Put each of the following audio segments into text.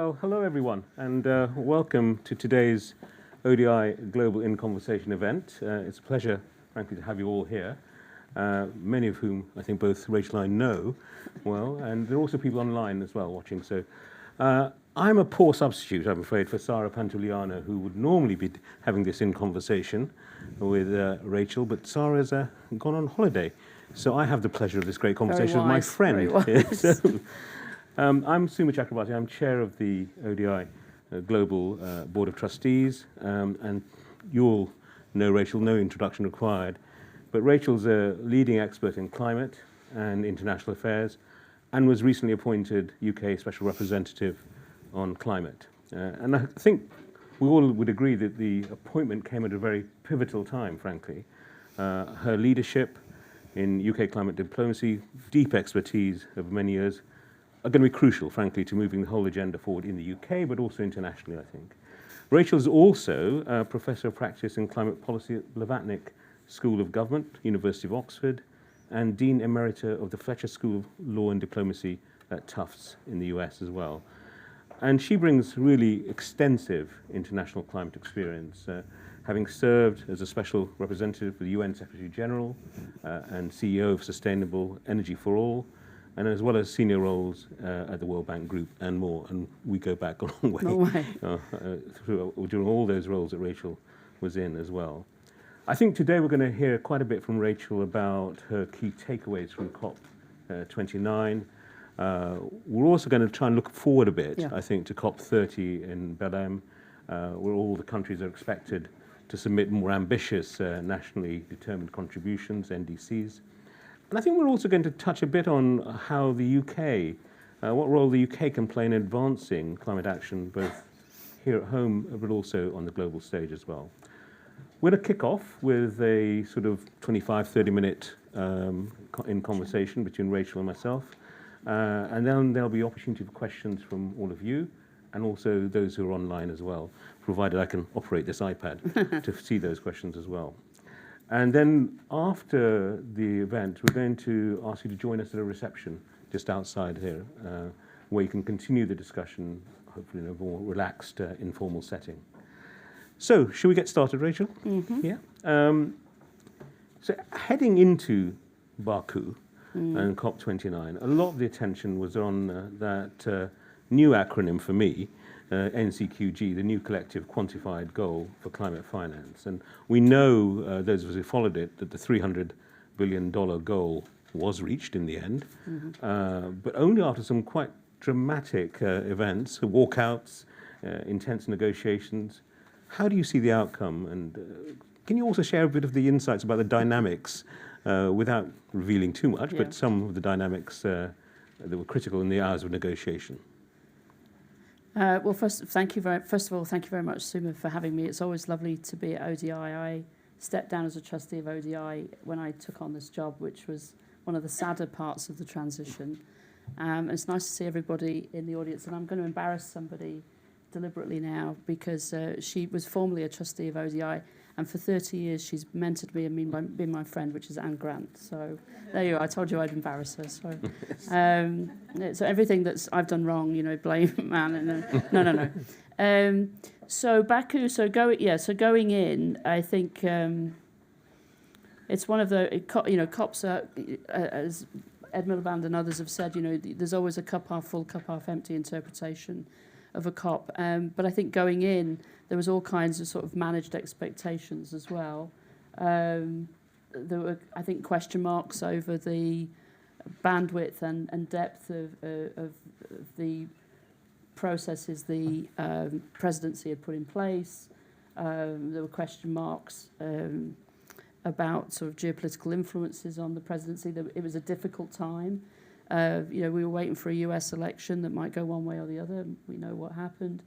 Well, hello everyone, and welcome to today's ODI Global in Conversation event. It's a pleasure, frankly, to have you all here, many of whom I think both Rachel and I know well, and there are also people online as well watching. So I'm a poor substitute, I'm afraid, for Sara Pantuliano, who would normally be having this in conversation with Rachel, but Sara's gone on holiday. So I have the pleasure of this great conversation with my friend. I'm Suma Chakrabarti. I'm chair of the ODI Global Board of Trustees, and you all know Rachel, no introduction required. But Rachel's a leading expert in climate and international affairs, and was recently appointed UK Special Representative on climate. And I think we all would agree that the appointment came at a very pivotal time, frankly. Her leadership in UK climate diplomacy, deep expertise over many years, are going to be crucial, frankly, to moving the whole agenda forward in the UK, but also internationally, I think. Rachel is also a Professor of Practice in Climate Policy at Blavatnik School of Government, University of Oxford, and Dean Emerita of the Fletcher School of Law and Diplomacy at Tufts in the US as well. And she brings really extensive international climate experience, having served as a special representative for the UN Secretary General and CEO of Sustainable Energy for All, and as well as senior roles at the World Bank Group and more. And we go back a long way, during all those roles that Rachel was in as well. I think today we're going to hear quite a bit from Rachel about her key takeaways from COP29. We're also going to try and look forward a bit, I think, to COP30 in Belem, where all the countries are expected to submit more ambitious nationally determined contributions, NDCs. And I think we're also going to touch a bit on how the UK, what role the UK can play in advancing climate action, both here at home, but also on the global stage as well. We're going to kick off with a sort of 25, 30-minute in conversation between Rachel and myself. And then there'll be opportunity for questions from all of you, and also those who are online as well, provided I can operate this iPad to see those questions as well. And then after the event, we're going to ask you to join us at a reception just outside here, where you can continue the discussion, hopefully in a more relaxed, informal setting. So, shall we get started, Rachel? Mm-hmm. Yeah. So, heading into Baku and COP29, a lot of the attention was on that new acronym for me, NCQG, the new collective quantified goal for climate finance. And we know, those of us who followed it, that the $300 billion goal was reached in the end, but only after some quite dramatic events, walkouts, intense negotiations. How do you see the outcome? And can you also share a bit of the insights about the dynamics, without revealing too much, but some of the dynamics that were critical in the hours of negotiation? Well, first of all, thank you very much, Suma, for having me. It's always lovely to be at ODI. I stepped down as a trustee of ODI when I took on this job, which was one of the sadder parts of the transition. And it's nice to see everybody in the audience. And I'm going to embarrass somebody deliberately now, because she was formerly a trustee of ODI, and for 30 years she's mentored me and been my friend, which is Anne Grant. So there you are. I told you I'd embarrass her. So so everything that's I've done wrong, blame Anne. No. So Baku. So going in, I think it's one of the COPs are, as Ed Miliband and others have said, there's always a cup half full, cup half empty interpretation of a COP. But I think going in, there was all kinds of sort of managed expectations as well. There were, I think, question marks over the bandwidth and depth of the processes the presidency had put in place. There were question marks about sort of geopolitical influences on the presidency. It was a difficult time. We were waiting for a US election that might go one way or the other. We know what happened.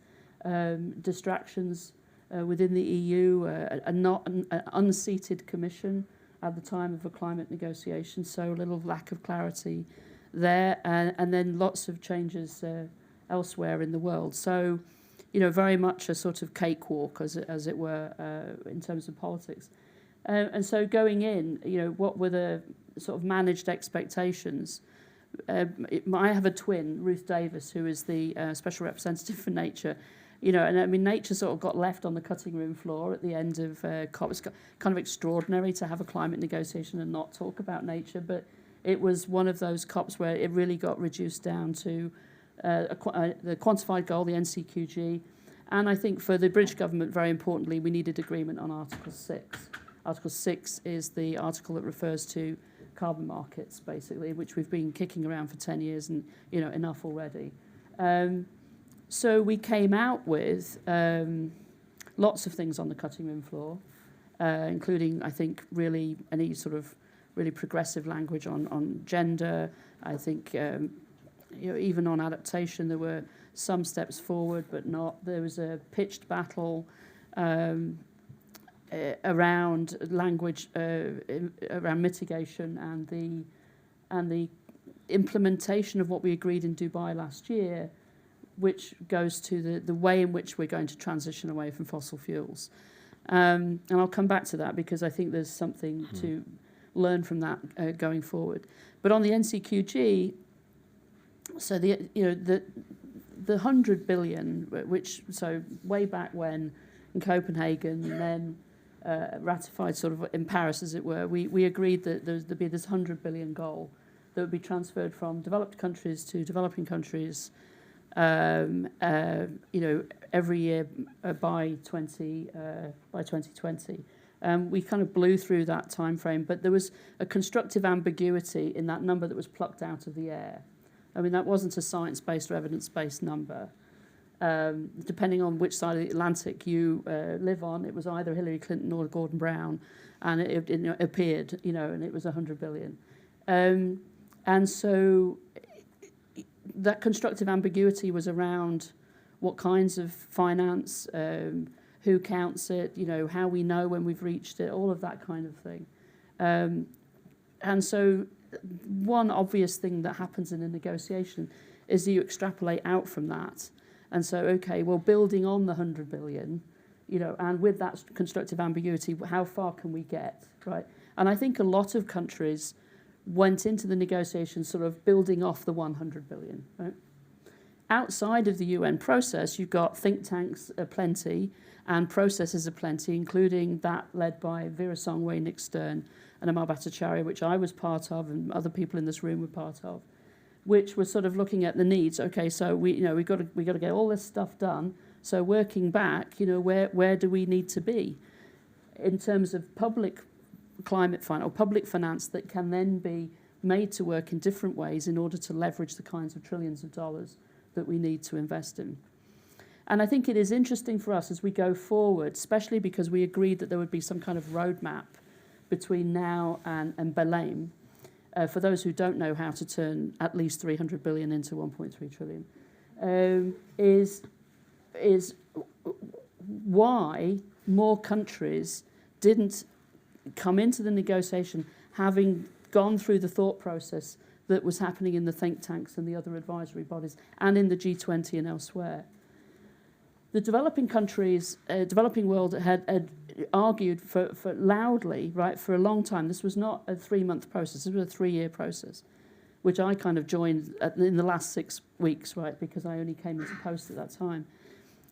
Distractions within the EU, an unseated commission at the time of the climate negotiations, so a little lack of clarity there, and then lots of changes elsewhere in the world. So, very much a sort of cakewalk, as it were, in terms of politics. And so going in, what were the sort of managed expectations? I have a twin, Ruth Davis, who is the special representative for nature. And I mean, nature sort of got left on the cutting room floor at the end of COP. It's kind of extraordinary to have a climate negotiation and not talk about nature, but it was one of those COPs where it really got reduced down to the quantified goal, the NCQG. And I think for the British government, very importantly, we needed agreement on Article 6. Article 6 is the article that refers to carbon markets, basically, which we've been kicking around for 10 years and, enough already. So we came out with lots of things on the cutting room floor, including, I think, really any sort of really progressive language on gender. I think, even on adaptation, there were some steps forward, but not. There was a pitched battle around language, around mitigation and the implementation of what we agreed in Dubai last year, which goes to the way in which we're going to transition away from fossil fuels. And I'll come back to that because I think there's something to learn from that going forward. But on the NCQG, so the 100 billion, so way back when in Copenhagen, and then ratified sort of in Paris, as it were, we agreed that there'd be this 100 billion goal that would be transferred from developed countries to developing countries, every year by 2020. We kind of blew through that time frame, but there was a constructive ambiguity in that number that was plucked out of the air. I mean, that wasn't a science-based or evidence-based number. Depending on which side of the Atlantic you live on, it was either Hillary Clinton or Gordon Brown, and it appeared, and it was 100 billion. And so that constructive ambiguity was around what kinds of finance, who counts it, how we know when we've reached it, all of that kind of thing. And so one obvious thing that happens in a negotiation is that you extrapolate out from that. And so, okay, well, building on the 100 billion, and with that constructive ambiguity, how far can we get, right? And I think a lot of countries went into the negotiations sort of building off the 100 billion, right? Outside of the UN process, you've got think tanks aplenty and processes aplenty, including that led by Vera Songwe, Nick Stern, and Amar Bhattacharya, which I was part of and other people in this room were part of, which was sort of looking at the needs. Okay, so we've got to get all this stuff done. So working back, where do we need to be in terms of public climate finance or public finance that can then be made to work in different ways in order to leverage the kinds of trillions of dollars that we need to invest in. And I think it is interesting for us as we go forward, especially because we agreed that there would be some kind of roadmap between now and Belem. For those who don't know how to turn at least 300 billion into 1.3 trillion, is why more countries didn't come into the negotiation having gone through the thought process that was happening in the think tanks and the other advisory bodies and in the G20 and elsewhere. The developing countries, developing world had argued for loudly, right, for a long time. This was not a 3-month process, this was a 3-year process, which I kind of joined in the last 6 weeks, right, because I only came into post at that time.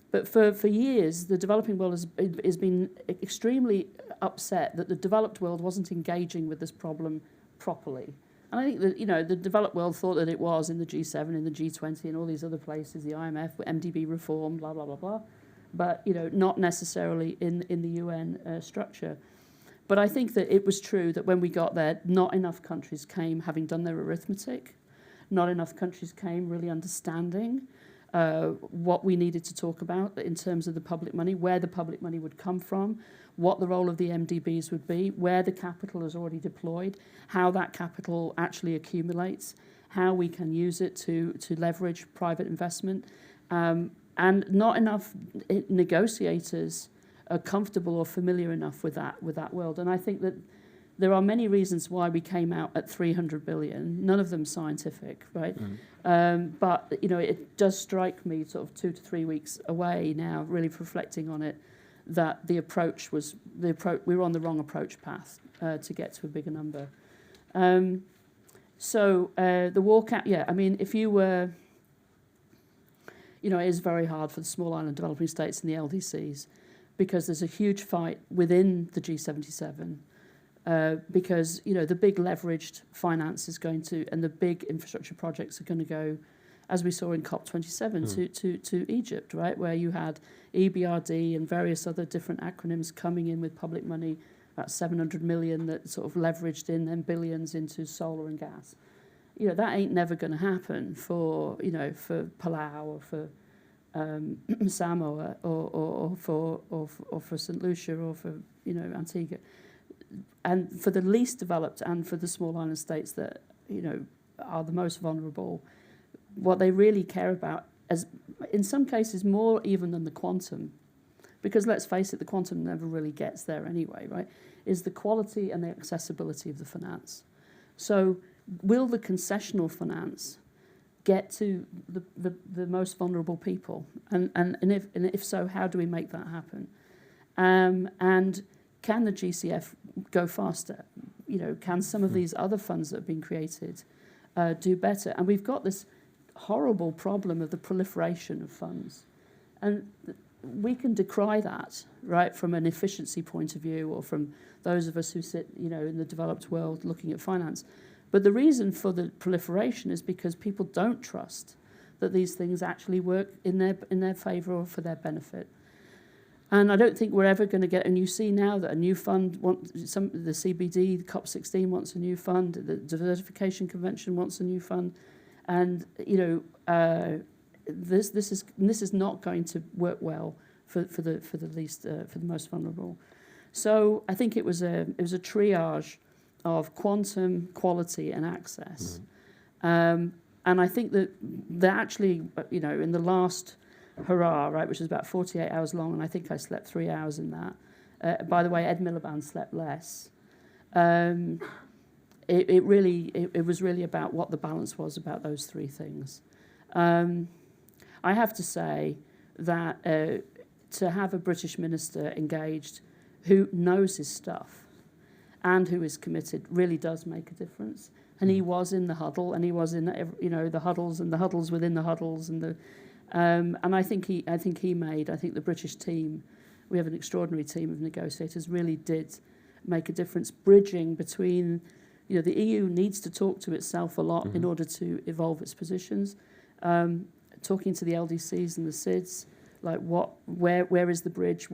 But for years, the developing world has been extremely upset that the developed world wasn't engaging with this problem properly. And I think that, the developed world thought that it was in the G7, in the G20, and all these other places, the IMF, MDB reform, blah, blah, blah, blah. But, not necessarily in the UN structure. But I think that it was true that when we got there, not enough countries came having done their arithmetic. Not enough countries came really understanding what we needed to talk about in terms of the public money, where the public money would come from, what the role of the MDBs would be, where the capital is already deployed, how that capital actually accumulates, how we can use it to leverage private investment. And not enough negotiators are comfortable or familiar enough with that world. And I think that there are many reasons why we came out at 300 billion, none of them scientific, right? But, it does strike me sort of 2 to 3 weeks away now, really reflecting on it, that we were on the wrong approach path to get to a bigger number. So the walkout, yeah, I mean, if you were, it is very hard for the small island developing states and the LDCs because there's a huge fight within the G77 because, the big leveraged finance is going to, and the big infrastructure projects are going to go, as we saw in COP27, to Egypt, right, where you had EBRD and various other different acronyms coming in with public money, about 700 million that sort of leveraged in, then billions into solar and gas. That ain't never going to happen for Palau or for Samoa or for St. Lucia or for, Antigua. And for the least developed and for the small island states that, are the most vulnerable, what they really care about, as in some cases more even than the quantum, because let's face it, the quantum never really gets there anyway, right, is the quality and the accessibility of the finance. So will the concessional finance get to the most vulnerable people? And if so, how do we make that happen? And can the GCF go faster? Can some of these other funds that have been created do better? And we've got this horrible problem of the proliferation of funds. And we can decry that, right, from an efficiency point of view or from those of us who sit, in the developed world looking at finance. But the reason for the proliferation is because people don't trust that these things actually work in their favour or for their benefit. And I don't think we're ever going to get, and you see now that a new fund, the CBD, the COP16 wants a new fund, the Desertification Convention wants a new fund, and this is not going to work well for the most vulnerable. So I think it was a triage of quantum, quality, and access. And I think that actually, in the last hurrah, right, which was about 48 hours long, and I think I slept 3 hours in that. By the way, Ed Miliband slept less. It was really about what the balance was about those three things. I have to say that to have a British minister engaged who knows his stuff and who is committed really does make a difference. And he was in the huddle, and he was in the huddles and the huddles within the huddles, and I think the British team, we have an extraordinary team of negotiators, really did make a difference, bridging between, the EU needs to talk to itself a lot in order to evolve its positions. Talking to the LDCs and the SIDS, like where is the bridge,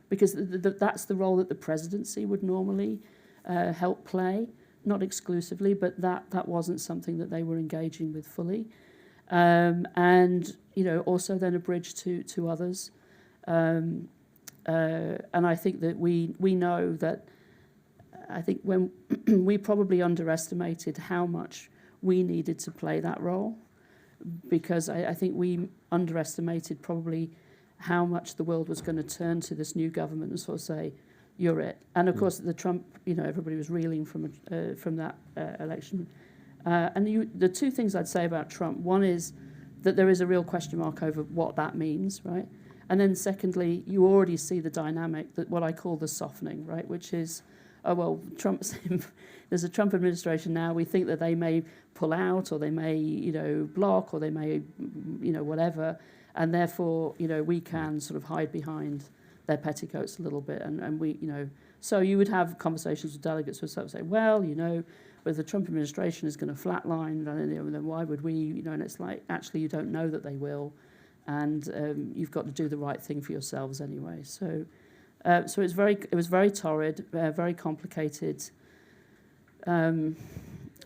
because that's the role that the presidency would normally help play, not exclusively, but that wasn't something that they were engaging with fully. And also then a bridge to others. And I think that we know that, I think when we probably underestimated how much we needed to play that role, because I think we underestimated probably how much the world was going to turn to this new government and sort of say, you're it. And of course, the Trump, everybody was reeling from that election. And the two things I'd say about Trump, one is that there is a real question mark over what that means, right? And then secondly, you already see the dynamic, that what I call the softening, right? Which is, there's a Trump administration now, we think that they may pull out, or they may, block, or they may, whatever, and therefore, we can sort of hide behind their petticoats a little bit, and we, so you would have conversations with delegates who sort of say, well, if the Trump administration is going to flatline, then why would we, and it's like, actually, you don't know that they will, and you've got to do the right thing for yourselves anyway. So it was very torrid, very complicated, and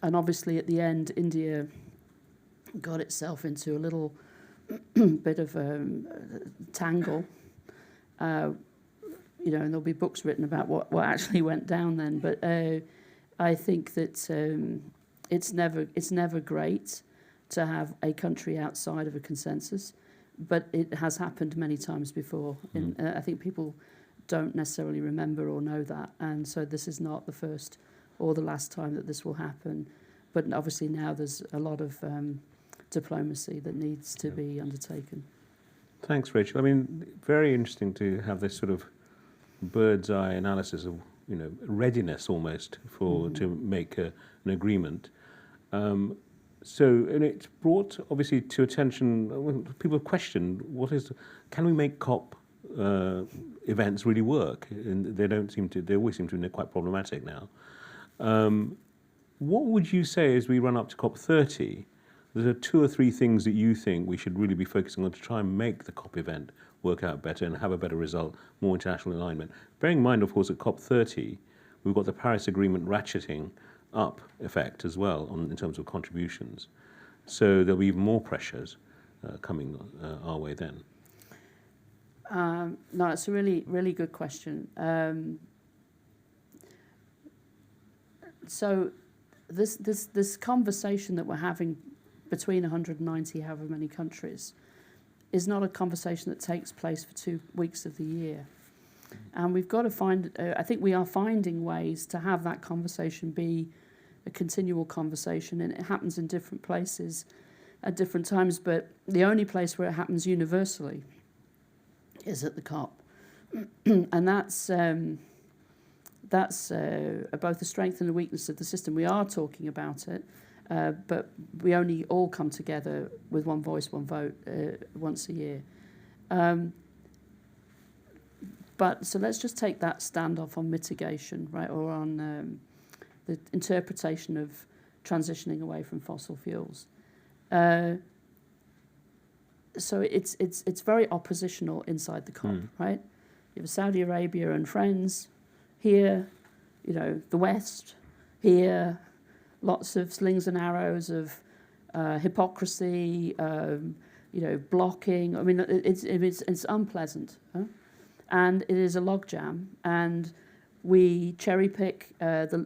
obviously at the end, India got itself into a little bit of a tangle. And there'll be books written about what actually went down then. But I think that it's never great to have a country outside of a consensus, but it has happened many times before. I think people don't necessarily remember or know that, and so this is not the first or the last time that this will happen. But obviously now there's a lot of diplomacy that needs to be undertaken. Thanks, Rachel. I mean, very interesting to have this sort of bird's eye analysis of, readiness almost to make an agreement. And it's brought obviously to attention. People have questioned can we make COP events really work? And they always seem to be quite problematic now. What would you say as we run up to COP30? There are 2 or 3 things that you think we should really be focusing on to try and make the COP event work out better and have a better result, more international alignment. Bearing in mind, of course, at COP30, we've got the Paris Agreement ratcheting up effect as well in terms of contributions. So there'll be even more pressures coming our way then. No, it's a really, really good question. So this conversation that we're having between 190 however many countries is not a conversation that takes place for 2 weeks of the year. And we've got to find, I think we are finding ways to have that conversation be a continual conversation, and it happens in different places at different times, but the only place where it happens universally is at the COP. And that's both the strength and the weakness of the system. We are talking about it, but we only all come together with one voice, one vote once a year. But so let's just take that standoff on mitigation, right, or on the interpretation of transitioning away from fossil fuels. So it's very oppositional inside the COP, right? You have Saudi Arabia and friends here, the West here, lots of slings and arrows of hypocrisy, blocking. I mean, it's unpleasant, huh? And it is a logjam, and we cherry pick the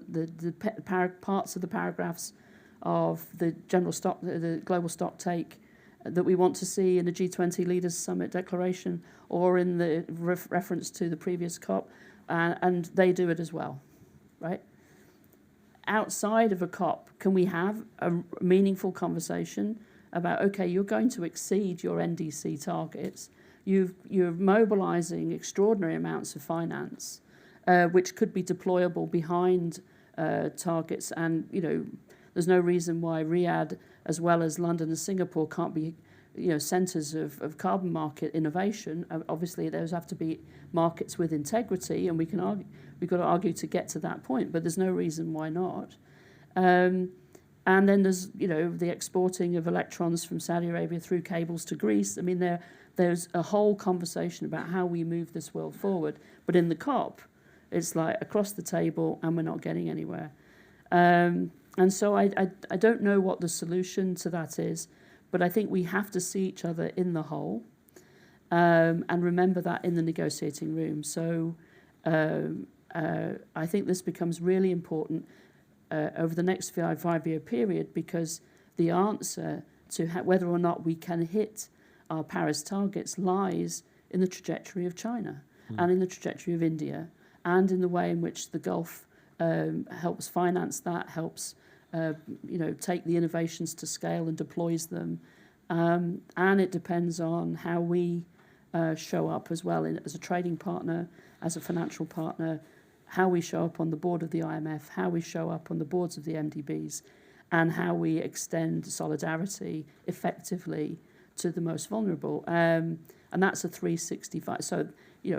parts of the paragraphs of the the global stock take that we want to see in the G20 Leaders Summit declaration or in the reference to the previous COP, and they do it as well, right? Outside of a COP, can we have a meaningful conversation about, okay, you're going to exceed your NDC targets, you're mobilizing extraordinary amounts of finance, which could be deployable behind targets, and there's no reason why Riyadh, as well as London and Singapore, can't be, centres of carbon market innovation. Obviously, those have to be markets with integrity, and we've got to argue to get to that point. But there's no reason why not. And then there's, the exporting of electrons from Saudi Arabia through cables to Greece. I mean, there's a whole conversation about how we move this world forward. But in the COP, it's like across the table, and we're not getting anywhere. And so I don't know what the solution to that is, but I think we have to see each other in the whole, and remember that in the negotiating room. So I think this becomes really important over the next 5-year period, because the answer to whether or not we can hit our Paris targets lies in the trajectory of China and in the trajectory of India, and in the way in which the Gulf helps finance that, helps take the innovations to scale and deploys them. And it depends on how we show up as well as a trading partner, as a financial partner, how we show up on the board of the IMF, how we show up on the boards of the MDBs, and how we extend solidarity effectively to the most vulnerable. And that's a 365. So,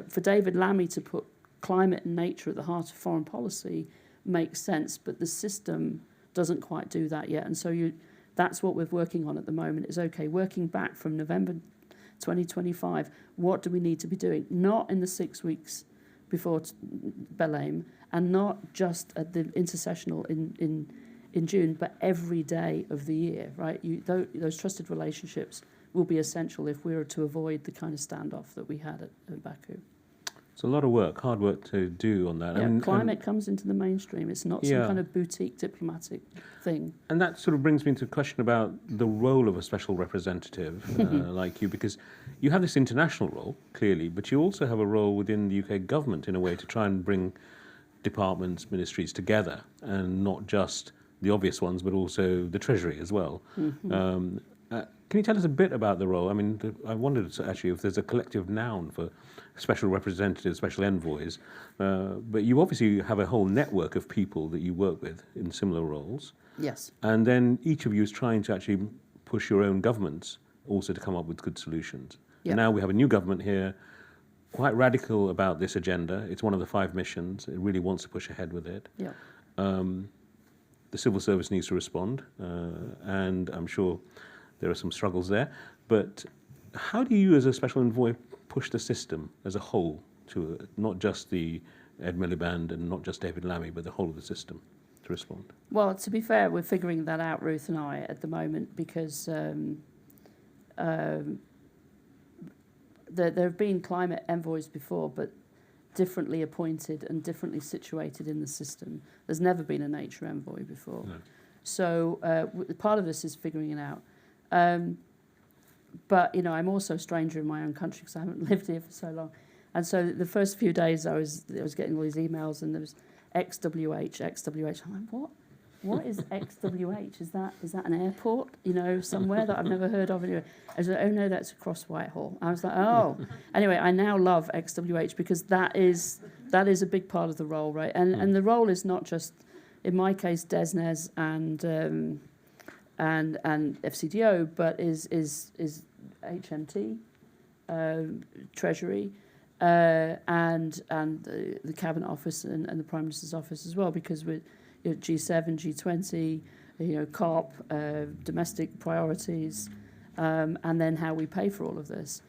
for David Lammy to put climate and nature at the heart of foreign policy makes sense, but the system doesn't quite do that yet. And so that's what we're working on at the moment, is, okay, working back from November 2025, what do we need to be doing? Not in the 6 weeks before Belem, and not just at the intersessional in June, but every day of the year, right? Those trusted relationships will be essential if we were to avoid the kind of standoff that we had at Baku. It's a lot of work, hard work to do on that. Yeah, climate comes into the mainstream. It's not some kind of boutique diplomatic thing. And that sort of brings me to a question about the role of a special representative like you, because you have this international role, clearly, but you also have a role within the UK government in a way to try and bring departments, ministries together, and not just the obvious ones, but also the Treasury as well. Can you tell us a bit about the role? I mean, I wondered actually if there's a collective noun for special representatives, special envoys, but you obviously have a whole network of people that you work with in similar roles. Yes. And then each of you is trying to actually push your own governments also to come up with good solutions. Yeah. And now we have a new government here, quite radical about this agenda. It's one of the 5 missions. It really wants to push ahead with it. Yeah. The civil service needs to respond, and I'm sure there are some struggles there. But how do you, as a special envoy, push the system as a whole to not just the Ed Miliband and not just David Lammy, but the whole of the system to respond? Well, to be fair, we're figuring that out, Ruth and I, at the moment, because there have been climate envoys before, but differently appointed and differently situated in the system. There's never been a nature envoy before. No. So part of this is figuring it out. But, you know, I'm also a stranger in my own country because I haven't lived here for so long. And so the first few days I was getting all these emails and there was XWH. I'm like, what? What is XWH? Is that an airport, you know, somewhere that I've never heard of? Anyway, I was like, oh no, that's across Whitehall. I was like, oh. Anyway, I now love XWH because that is a big part of the role, right? And the role is not just, in my case, DESNES and FCDO, but is HMT, Treasury, and the Cabinet Office and the Prime Minister's Office as well, because we're G7, G20, you know, COP, domestic priorities, and then how we pay for all of this.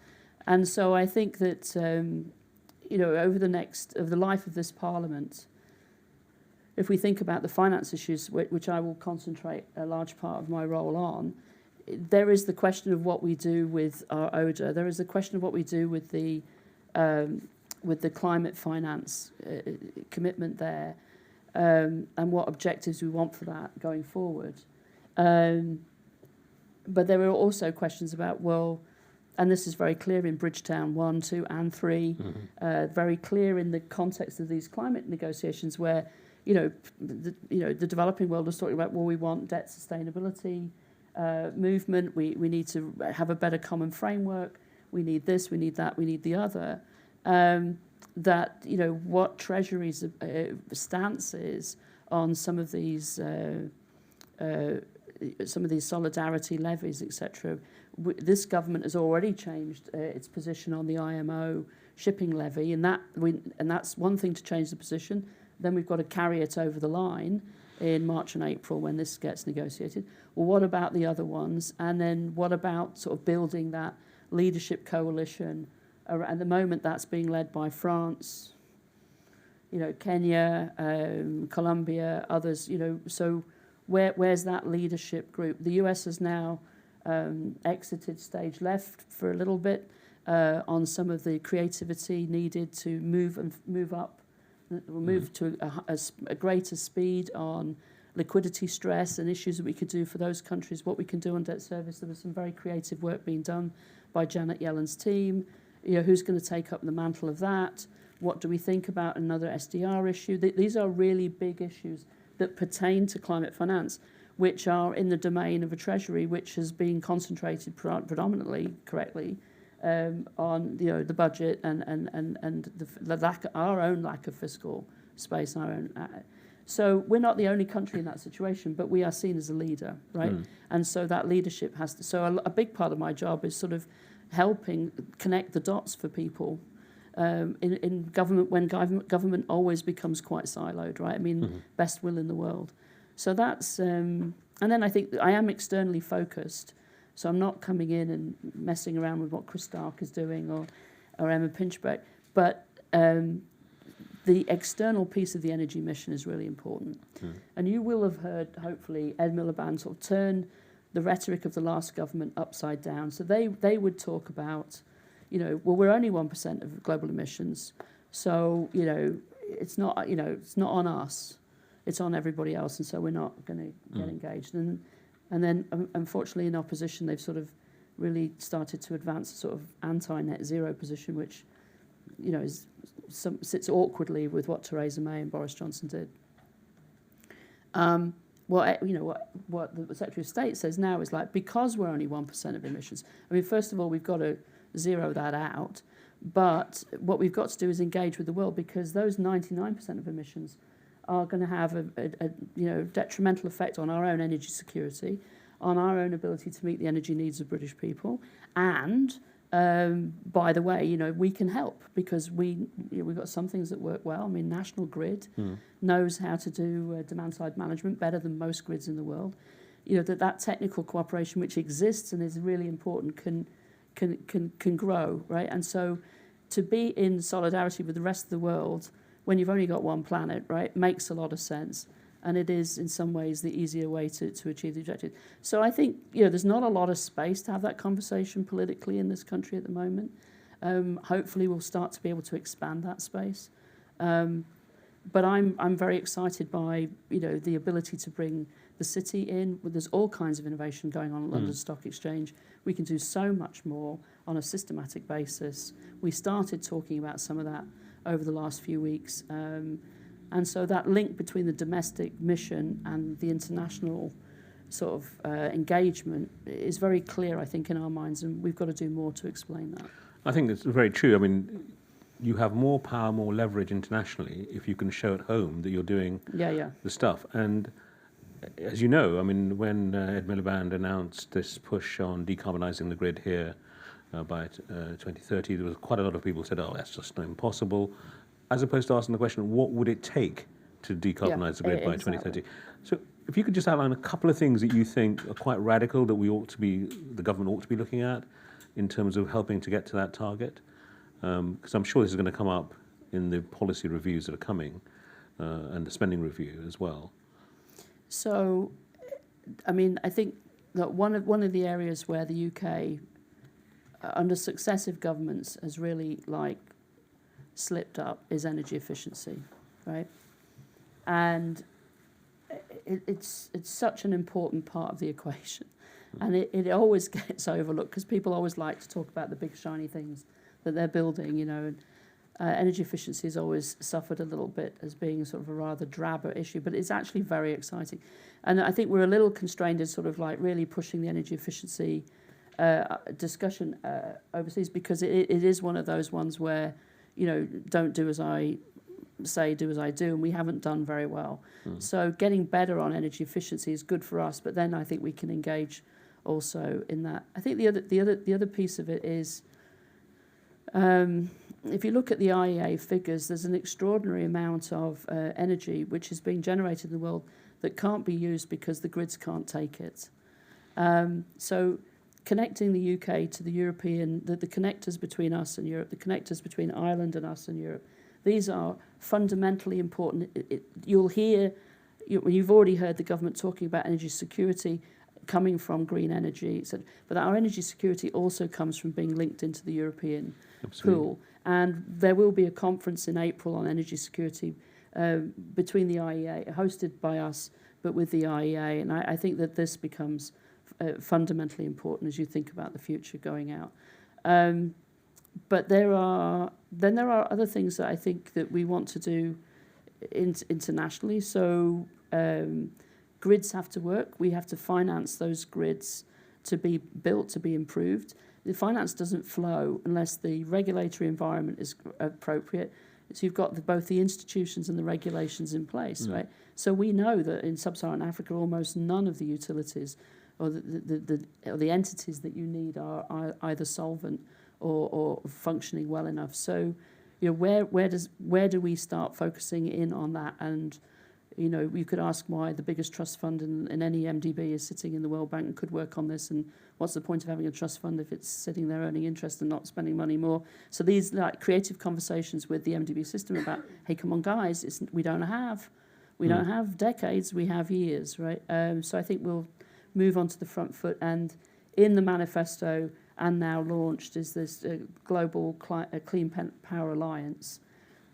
And so I think that you know, over the life of this Parliament, if we think about the finance issues, which I will concentrate a large part of my role on, there is the question of what we do with our ODA. There is the question of what we do with the climate finance commitment there, and what objectives we want for that going forward. But there are also questions about, well, and this is very clear in Bridgetown 1, 2, and 3, very clear in the context of these climate negotiations where, the developing world is talking about, well, we want debt sustainability movement. We need to have a better common framework. We need this. We need that. We need the other. That what Treasury's stance is on some of these solidarity levies, etc. This government has already changed its position on the IMO shipping levy, and that's one thing to change the position. Then we've got to carry it over the line in March and April when this gets negotiated. Well, what about the other ones? And then what about sort of building that leadership coalition? At the moment, that's being led by France, Kenya, Colombia, others. So where's that leadership group? The US has now exited stage left for a little bit on some of the creativity needed to move up. We'll move to a greater speed on liquidity stress and issues that we could do for those countries, what we can do on debt service. There was some very creative work being done by Janet Yellen's team. Who's going to take up the mantle of that? What do we think about another SDR issue? These are really big issues that pertain to climate finance, which are in the domain of a Treasury which has been concentrated predominantly, correctly, on the budget and the our own lack of fiscal space. So we're not the only country in that situation, but we are seen as a leader, right? And so that leadership has to. So a big part of my job is sort of helping connect the dots for people in government when government always becomes quite siloed, right? I mean, best will in the world. So that's and then I think I am externally focused. So I'm not coming in and messing around with what Chris Stark is doing or Emma Pinchbeck. But the external piece of the energy mission is really important. And you will have heard, hopefully, Ed Miliband sort of turn the rhetoric of the last government upside down. So they would talk about, well, we're only 1% of global emissions. So, it's not on us. It's on everybody else. And so we're not going to get engaged. And then, unfortunately, in opposition, they've sort of really started to advance a sort of anti-net zero position, which, sits awkwardly with what Theresa May and Boris Johnson did. what the Secretary of State says now is like, because we're only 1% of emissions, I mean, first of all, we've got to zero that out, but what we've got to do is engage with the world, because those 99% of emissions are going to have a detrimental effect on our own energy security, on our own ability to meet the energy needs of British people, and by the way, we can help, because we've got some things that work well. I mean, National Grid knows how to do demand-side management better than most grids in the world. That technical cooperation which exists and is really important can grow, right? And so, to be in solidarity with the rest of the world when you've only got one planet, right, makes a lot of sense. And it is, in some ways, the easier way to achieve the objective. So I think, there's not a lot of space to have that conversation politically in this country at the moment. Hopefully we'll start to be able to expand that space. But I'm very excited by, the ability to bring the city in. There's all kinds of innovation going on at London Stock Exchange. We can do so much more on a systematic basis. We started talking about some of that over the last few weeks. And so that link between the domestic mission and the international sort of engagement is very clear, I think, in our minds, and we've got to do more to explain that. I think it's very true. I mean, you have more power, more leverage internationally if you can show at home that you're doing the stuff. And as you know, I mean, when Ed Miliband announced this push on decarbonising the grid here by 2030, there was quite a lot of people who said, oh, that's just impossible, as opposed to asking the question, what would it take to decarbonise the grid by 2030? So if you could just outline a couple of things that you think are quite radical that the government ought to be looking at in terms of helping to get to that target, because I'm sure this is going to come up in the policy reviews that are coming and the spending review as well. So, I mean, I think that one of the areas where the UK, under successive governments, has really slipped up is energy efficiency, right? And it's such an important part of the equation, and it always gets overlooked because people always like to talk about the big shiny things that they're building, and energy efficiency has always suffered a little bit as being sort of a rather drab issue, but it's actually very exciting. And I think we're a little constrained in sort of really pushing the energy efficiency discussion overseas, because it is one of those ones where, don't do as I say, do as I do, and we haven't done very well. So getting better on energy efficiency is good for us, but then I think we can engage also in that. I think the other piece of it is, if you look at the IEA figures, there's an extraordinary amount of energy which is being generated in the world that can't be used because the grids can't take it. So connecting the UK to the European, the connectors between us and Europe, the connectors between Ireland and us and Europe, these are fundamentally important. You've already heard the government talking about energy security coming from green energy, but our energy security also comes from being linked into the European pool. And there will be a conference in April on energy security between the IEA, hosted by us, but with the IEA. And I think that this becomes fundamentally important as you think about the future going out. But there are other things that I think that we want to do internationally. So grids have to work. We have to finance those grids to be built, to be improved. The finance doesn't flow unless the regulatory environment is appropriate. So you've got both the institutions and the regulations in place, right? So we know that in sub-Saharan Africa, almost none of the utilities or the entities that you need are either solvent or functioning well enough. So, where do we start focusing in on that? And you could ask why the biggest trust fund in any MDB is sitting in the World Bank and could work on this, and what's the point of having a trust fund if it's sitting there earning interest and not spending money more? So these creative conversations with the MDB system about, hey, come on, guys, we don't have decades, we have years, right? So I think we'll move on to the front foot, and in the manifesto and now launched is this global Clean Power Alliance.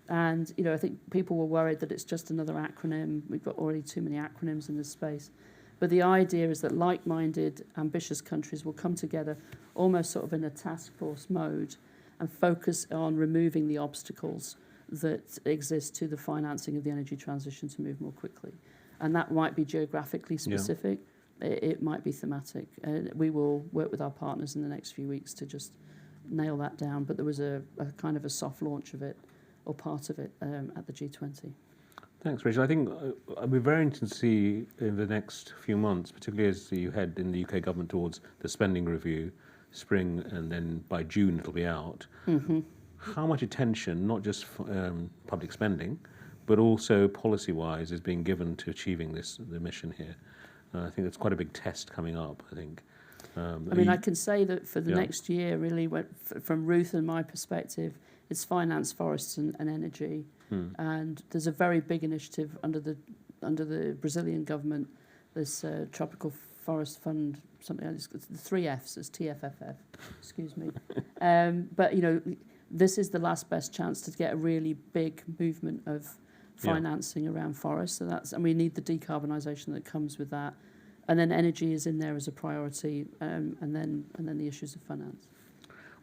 And, I think people were worried that it's just another acronym. We've got already too many acronyms in this space. But the idea is that like-minded, ambitious countries will come together almost sort of in a task force mode and focus on removing the obstacles that exist to the financing of the energy transition to move more quickly. And that might be geographically specific. It might be thematic. We will work with our partners in the next few weeks to just nail that down. But there was a kind of a soft launch of it, or part of it, at the G20. Thanks, Rachel. I think it'll be very interesting to see in the next few months, particularly as you head in the UK government towards the spending review, spring, and then by June it'll be out. Mm-hmm. How much attention, not just public spending, but also policy-wise, is being given to achieving the mission here? I think it's quite a big test coming up, I think. I can say that for the next year, really, from Ruth and my perspective, it's finance, forests and energy. And there's a very big initiative under the Brazilian government, this Tropical Forest Fund, something like this, the 3 Fs, it's TFFF, excuse me. But, this is the last best chance to get a really big movement of financing around forests. And we need the decarbonisation that comes with that. And then energy is in there as a priority, and then the issues of finance.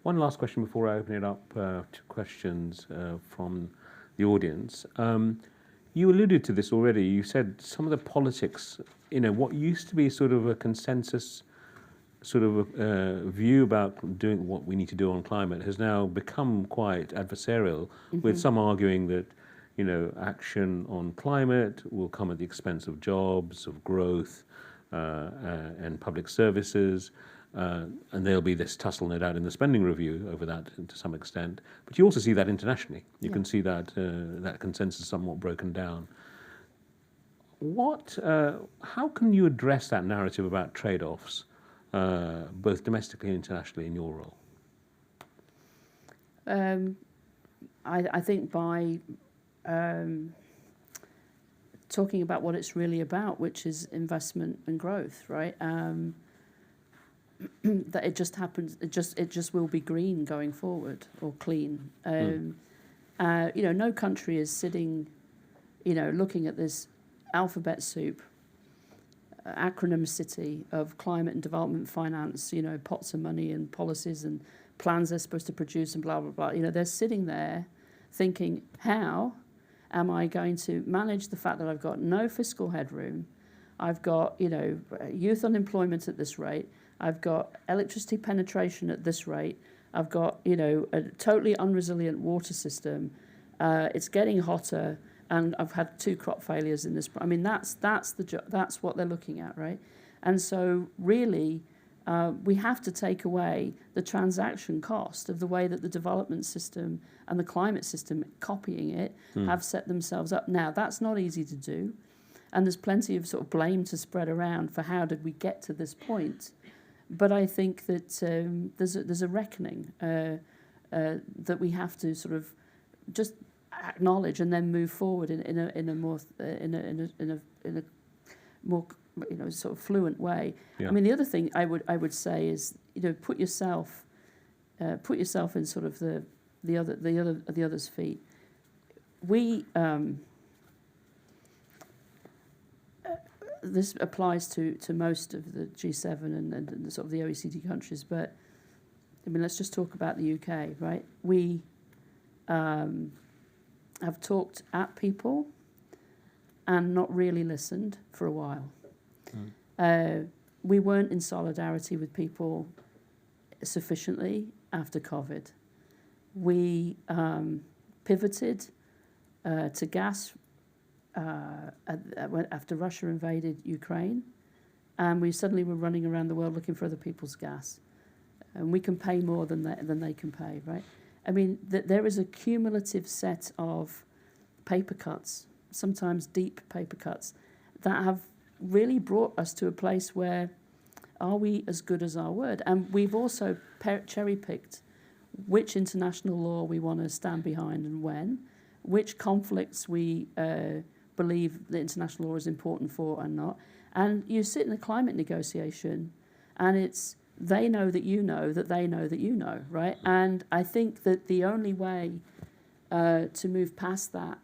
One last question before I open it up to questions from the audience. You alluded to this already. You said some of the politics, what used to be sort of a consensus sort of view about doing what we need to do on climate has now become quite adversarial, with some arguing that action on climate will come at the expense of jobs, of growth, and public services, and there'll be this tussle, no doubt, in the spending review over that to some extent. But you also see that internationally. You can see that that consensus somewhat broken down. How can you address that narrative about trade-offs, both domestically and internationally, in your role? I think by talking about what it's really about, which is investment and growth, right? That it just happens. It just will be green going forward, or clean. No country is sitting, looking at this alphabet soup, acronym city of climate and development finance. Pots of money and policies and plans they're supposed to produce and blah blah blah. They're sitting there thinking, how am I going to manage the fact that I've got no fiscal headroom? I've got, youth unemployment at this rate. I've got electricity penetration at this rate. I've got, a totally unresilient water system. It's getting hotter, and I've had 2 crop failures in this. That's what they're looking at, right? And so really, we have to take away the transaction cost of the way that the development system and the climate system, copying it, have set themselves up. Now, that's not easy to do, and there's plenty of sort of blame to spread around for how did we get to this point. But I think that there's a reckoning that we have to sort of just acknowledge and then move forward in a more sort of fluent way. Yeah. The other thing I would say is put yourself in sort of the other's feet. We this applies to most of the G7 and sort of the OECD countries, but let's just talk about the UK, right? We have talked at people and not really listened for a while. We weren't in solidarity with people sufficiently after COVID. We pivoted to gas after Russia invaded Ukraine, and we suddenly were running around the world looking for other people's gas, and we can pay more than they can pay, right? There is a cumulative set of paper cuts, sometimes deep paper cuts, that have really brought us to a place where are we as good as our word? And we've also cherry-picked which international law we want to stand behind and when, which conflicts we believe the international law is important for and not. And you sit in a climate negotiation, and it's they know that you know that they know that you know, right? And I think that the only way to move past that,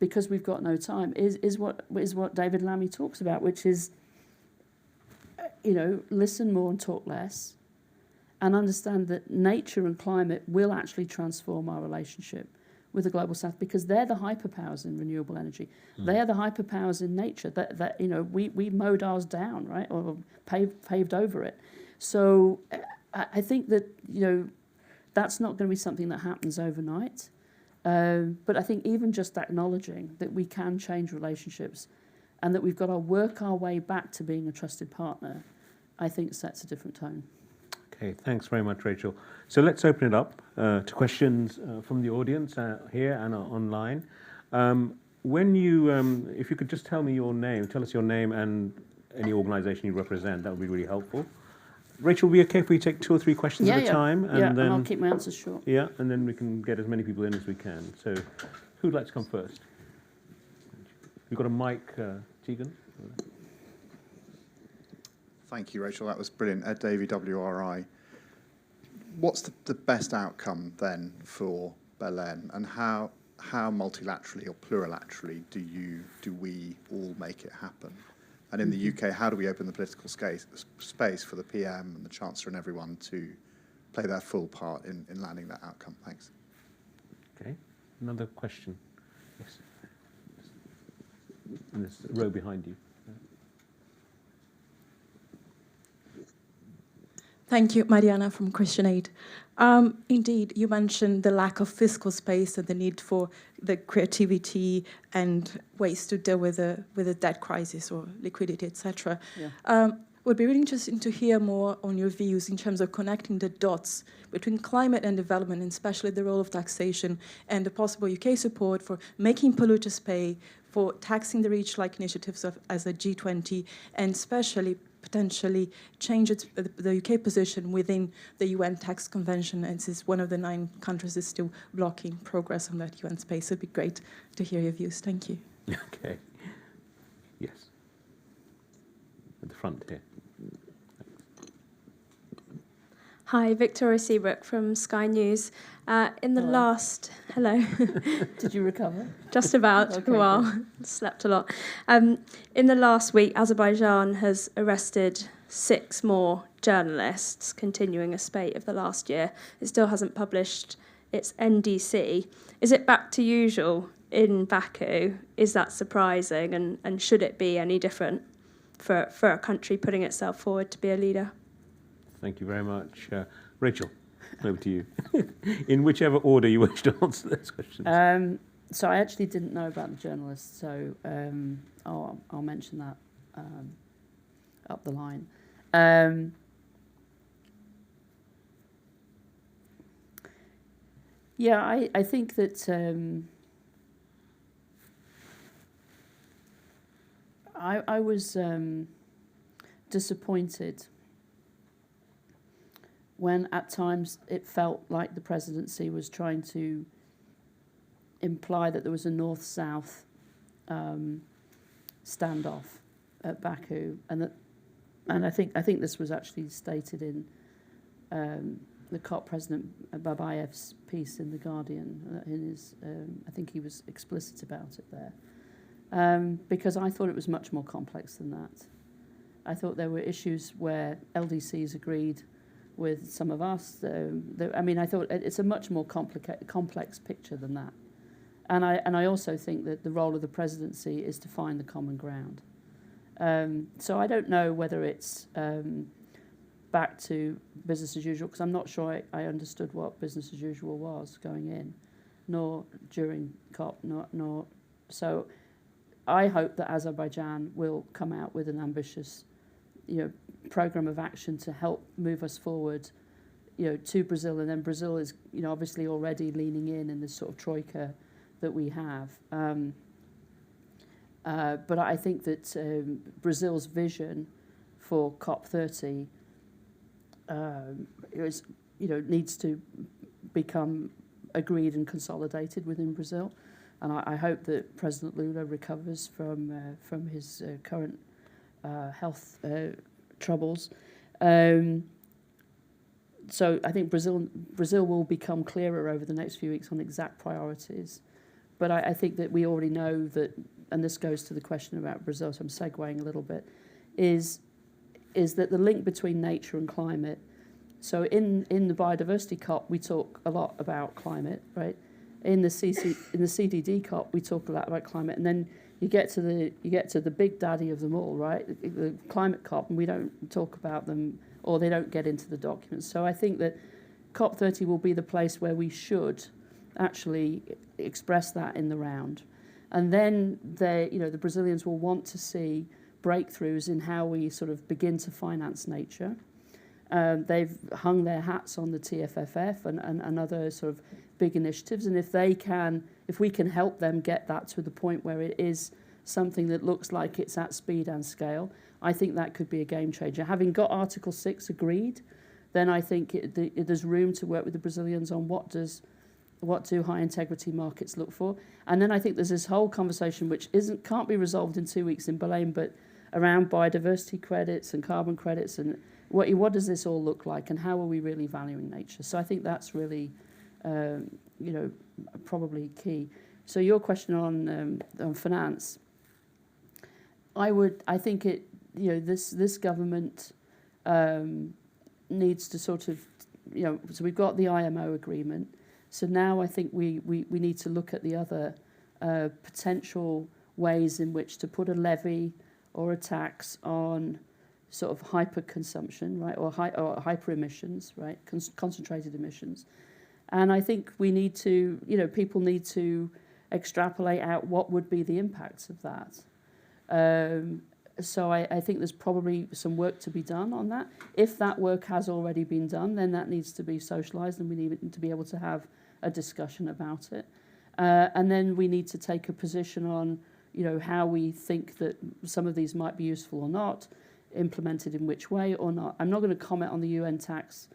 because we've got no time, is what David Lammy talks about, which is, listen more and talk less, and understand that nature and climate will actually transform our relationship. with the global south, because they're the hyperpowers in renewable energy. They are the hyperpowers in nature. That we mowed ours down, right, or paved over it. So I think that that's not going to be something that happens overnight. But I think even just acknowledging that we can change relationships, and that we've got to work our way back to being a trusted partner, I think sets a different tone. Okay, thanks very much, Rachel. So let's open it up to questions from the audience here and online. If you could just tell us your name and any organisation you represent, that would be really helpful. Rachel, would it be okay if we take 2 or 3 questions at a time? And then, I'll keep my answers short. Yeah, and then we can get as many people in as we can. So who'd like to come first? You've got a mic, Tegan. Thank you, Rachel. That was brilliant. Ed Davey, WRI. What's the best outcome then for Belem, and how multilaterally or plurilaterally do we all make it happen? And in the UK, how do we open the political space for the PM and the Chancellor and everyone to play their full part in landing that outcome? Thanks. Okay. Another question. Yes. In this row behind you. Thank you, Mariana from Christian Aid. Indeed, you mentioned the lack of fiscal space and the need for the creativity and ways to deal with a debt crisis or liquidity, etc. Yeah. Would be really interesting to hear more on your views in terms of connecting the dots between climate and development, and especially the role of taxation and the possible UK support for making polluters pay, for taxing the rich-like initiatives as a G20, and especially potentially change the UK position within the UN tax convention, and this is one of the 9 countries is still blocking progress on that UN space. It'd be great to hear your views. Thank you. Okay. Yes. At the front here. Hi, Victoria Seabrook from Sky News. Hello. Did you recover? Just about. Okay, well, slept a lot. In the last week, Azerbaijan has arrested 6 more journalists, continuing a spate of the last year. It still hasn't published its NDC. Is it back to usual in Baku? Is that surprising? And should it be any different for a country putting itself forward to be a leader? Thank you very much. Rachel, over to you. In whichever order you wish to answer those questions. So I actually didn't know about the journalists, so I'll mention that up the line. I think that I was disappointed when at times it felt like the presidency was trying to imply that there was a north-south standoff at Baku, and I think this was actually stated in the COP President Babayev's piece in The Guardian. In his, I think he was explicit about it there, because I thought it was much more complex than that. I thought there were issues where LDCs agreed with some of us. I thought it's a much more complex picture than that. And I also think that the role of the presidency is to find the common ground. So I don't know whether it's back to business as usual, because I'm not sure I understood what business as usual was going in, nor during COP, nor. So I hope that Azerbaijan will come out with an ambitious, program of action to help move us forward, to Brazil, and then Brazil is, obviously already leaning in this sort of troika that we have. But I think that Brazil's vision for COP30 needs to become agreed and consolidated within Brazil, and I hope that President Lula recovers from his current health troubles. So I think Brazil will become clearer over the next few weeks on exact priorities. But I think that we already know that, and this goes to the question about Brazil, so I'm segueing a little bit, is that the link between nature and climate. So in the biodiversity COP, we talk a lot about climate, right? in the CDD COP, we talk a lot about climate, and then you get to the big daddy of them all, right? The climate COP, and we don't talk about them, or they don't get into the documents. So I think that COP30 will be the place where we should actually express that in the round. And then the Brazilians will want to see breakthroughs in how we sort of begin to finance nature. They've hung their hats on the TFFF and other sort of big initiatives. And if we can help them get that to the point where it is something that looks like it's at speed and scale, I think that could be a game changer. Having got Article 6 agreed, then I think there's room to work with the Brazilians on what do high integrity markets look for. And then I think there's this whole conversation which can't be resolved in 2 weeks in Belem, but around biodiversity credits and carbon credits and what does this all look like and how are we really valuing nature? So I think that's really probably key. So your question on finance, I think this government needs to sort of so we've got the IMO agreement. So now I think we need to look at the other potential ways in which to put a levy or a tax on sort of hyper consumption, right, or hyper emissions, right, concentrated emissions. And I think we need to, people need to extrapolate out what would be the impacts of that. So I think there's probably some work to be done on that. If that work has already been done, then that needs to be socialised and we need to be able to have a discussion about it. And then we need to take a position on, how we think that some of these might be useful or not, implemented in which way or not. I'm not going to comment on the UN tax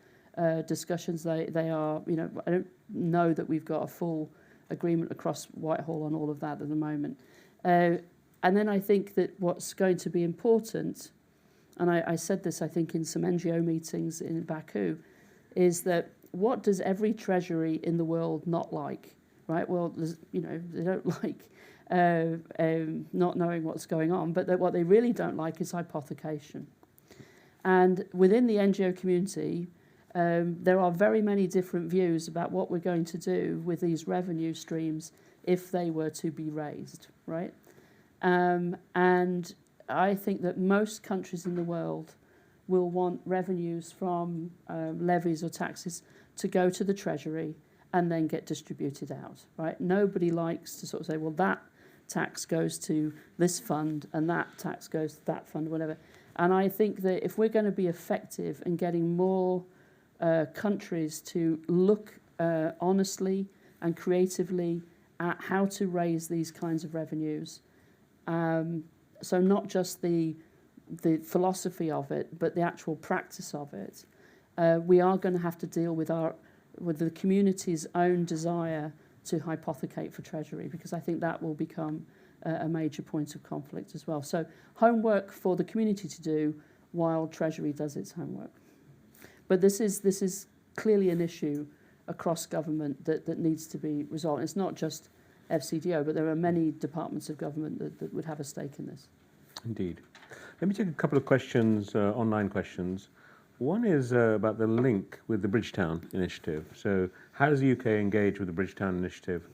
discussions. They are, I don't know that we've got a full agreement across Whitehall on all of that at the moment. And then I think that what's going to be important, and I said this, I think, in some NGO meetings in Baku, is that what does every treasury in the world not like, right? Well, they don't like not knowing what's going on, but what they really don't like is hypothecation. And within the NGO community, there are very many different views about what we're going to do with these revenue streams if they were to be raised, right? And I think that most countries in the world will want revenues from levies or taxes to go to the Treasury and then get distributed out, right? Nobody likes to sort of say, well, that tax goes to this fund and that tax goes to that fund, whatever. And I think that if we're going to be effective in getting more countries to look honestly and creatively at how to raise these kinds of revenues, so not just the philosophy of it, but the actual practice of it, we are going to have to deal with the community's own desire to hypothecate for Treasury, because I think that will become a major point of conflict as well. So homework for the community to do while Treasury does its homework. But this is clearly an issue across government that needs to be resolved. It's not just FCDO, but there are many departments of government that would have a stake in this. Indeed. Let me take a couple of questions, online questions. One is about the link with the Bridgetown Initiative. So how does the UK engage with the Bridgetown Initiative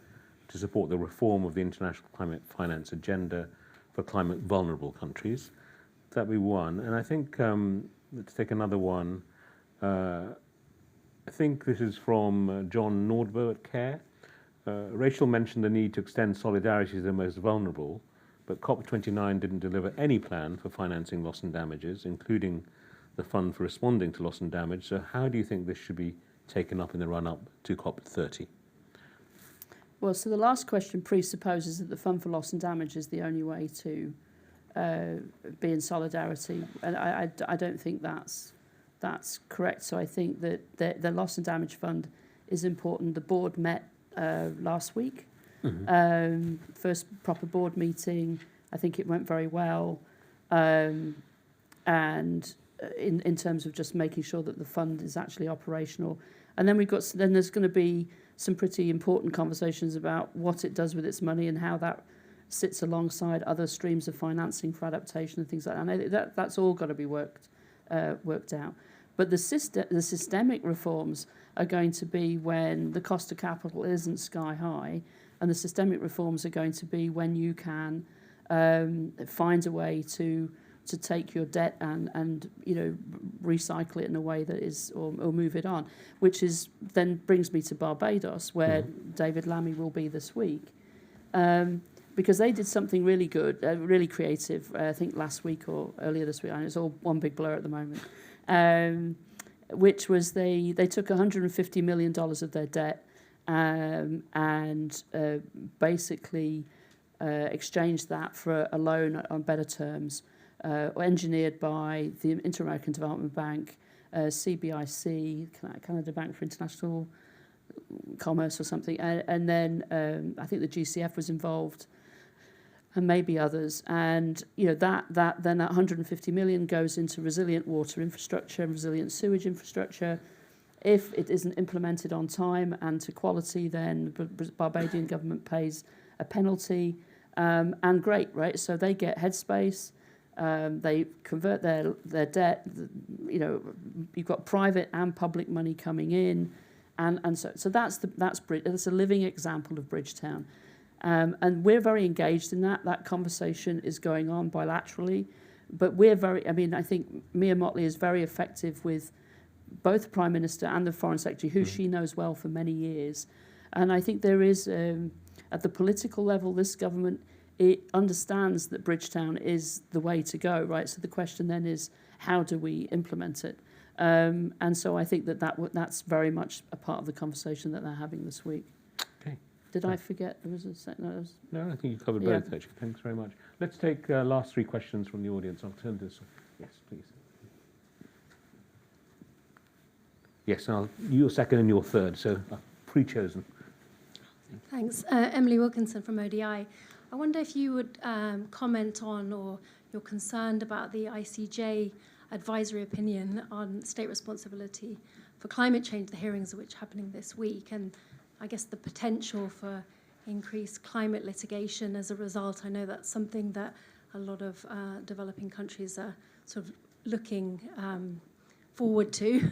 to support the reform of the international climate finance agenda for climate vulnerable countries? That'd be one. And I think, let's take another one. I think this is from John Nordbo at CARE. Rachel mentioned the need to extend solidarity to the most vulnerable, but COP29 didn't deliver any plan for financing loss and damages, including the fund for responding to loss and damage. So how do you think this should be taken up in the run-up to COP30? Well, so the last question presupposes that the fund for loss and damage is the only way to be in solidarity, and I don't think that's correct. So I think that the loss and damage fund is important. The board met last week. Mm-hmm. First proper board meeting. I think it went very well. And in terms of just making sure that the fund is actually operational. And then there's going to be some pretty important conversations about what it does with its money and how that sits alongside other streams of financing for adaptation and things like that. And that's all got to be worked out. But the systemic reforms are going to be when the cost of capital isn't sky high, and the systemic reforms are going to be when you can find a way to take your debt and recycle it in a way that is, or move it on, which is then brings me to Barbados, where David Lammy will be this week, because they did something really good, really creative. I think last week or earlier this week, and it's all one big blur at the moment. Which was they took $150 million of their debt and basically exchanged that for a loan on better terms, engineered by the Inter-American Development Bank, CBIC, Canada Bank for International Commerce or something, and then I think the GCF was involved, and maybe others. And that 150 million goes into resilient water infrastructure and resilient sewage infrastructure. If it isn't implemented on time and to quality, then the Barbadian government pays a penalty, and great, right? So they get headspace. They convert their debt. You've got private and public money coming in, and so that's a living example of Bridgetown. And we're very engaged in that. That conversation is going on bilaterally. But I think Mia Mottley is very effective with both the Prime Minister and the Foreign Secretary, who she knows well for many years. And I think there is, at the political level, this government, it understands that Bridgetown is the way to go, right? So the question then is, how do we implement it? And so I think that's very much a part of the conversation that they're having this week. Did I forget? There was a second. No, I think you covered both, actually. Thanks very much. Let's take last three questions from the audience. I'll turn this. Yes, please. Yes, you're second and you're third, so pre-chosen. Thanks. Emily Wilkinson from ODI. I wonder if you would comment on, or you're concerned about the ICJ advisory opinion on state responsibility for climate change, the hearings of which are happening this week, and I guess the potential for increased climate litigation as a result. I know that's something that a lot of developing countries are sort of looking forward to,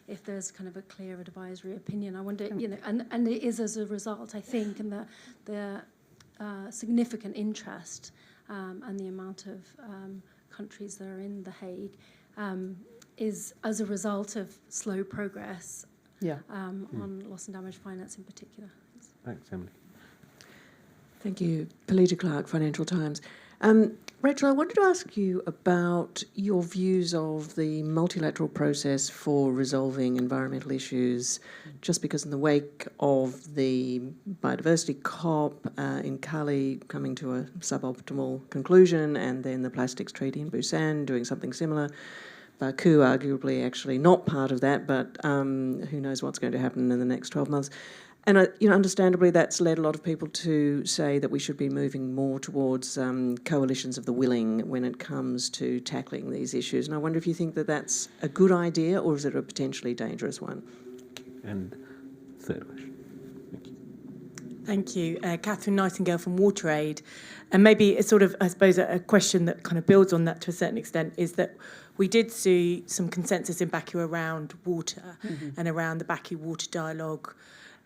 if there's kind of a clear advisory opinion. I wonder, and it is as a result, I think, and the significant interest and the amount of countries that are in The Hague is as a result of slow progress. On loss and damage finance in particular. Thanks, Emily. Thank you. Palita Clark, Financial Times. Rachel, I wanted to ask you about your views of the multilateral process for resolving environmental issues, just because in the wake of the biodiversity COP in Cali coming to a suboptimal conclusion, and then the plastics treaty in Busan doing something similar, Baku arguably actually not part of that, but who knows what's going to happen in the next 12 months. And understandably, that's led a lot of people to say that we should be moving more towards coalitions of the willing when it comes to tackling these issues. And I wonder if you think that that's a good idea, or is it a potentially dangerous one? And third question. Thank you. Catherine Nightingale from WaterAid. And maybe it's sort of, I suppose, a question that kind of builds on that to a certain extent, is that we did see some consensus in Baku around water and around the Baku water dialogue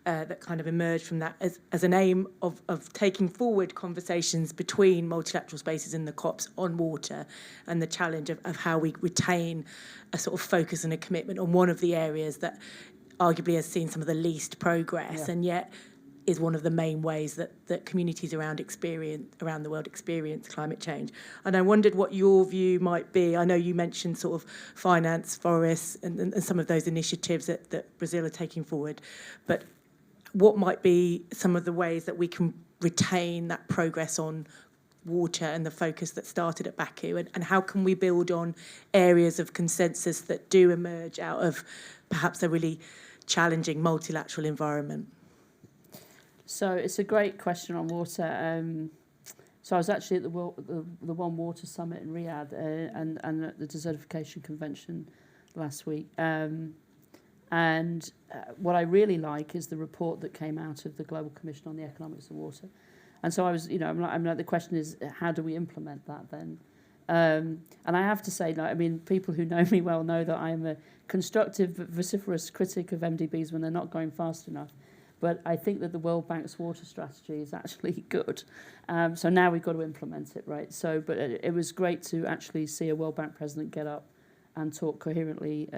that kind of emerged from that as an aim of taking forward conversations between multilateral spaces in the COPs on water, and the challenge of how we retain a sort of focus and a commitment on one of the areas that arguably has seen some of the least progress, and yet is one of the main ways that communities around the world experience climate change. And I wondered what your view might be. I know you mentioned sort of finance, forests, and some of those initiatives that Brazil are taking forward, but what might be some of the ways that we can retain that progress on water and the focus that started at Baku, and how can we build on areas of consensus that do emerge out of perhaps a really challenging multilateral environment? So it's a great question on water. So I was actually at the One Water Summit in Riyadh and at the Desertification Convention last week. And what I really like is the report that came out of the Global Commission on the Economics of Water. And so I was, I'm like, the question is, how do we implement that then? And I have to say, like, I mean, people who know me well know that I am a constructive, vociferous critic of MDBs when they're not going fast enough. But I think that the World Bank's water strategy is actually good. So now we've got to implement it, right? So, but it was great to actually see a World Bank president get up and talk coherently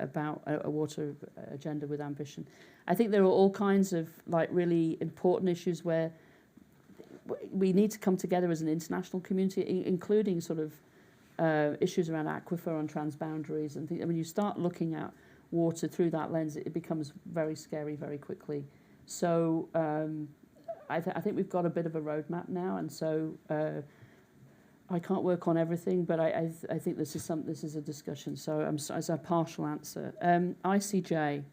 about a water agenda with ambition. I think there are all kinds of like really important issues where we need to come together as an international community, including sort of issues around aquifer on transboundaries and things. I mean, you start looking at water through that lens, it becomes very scary very quickly. So I think we've got a bit of a roadmap now, and so I can't work on everything, but I think this is a discussion. So as a partial answer, ICJ.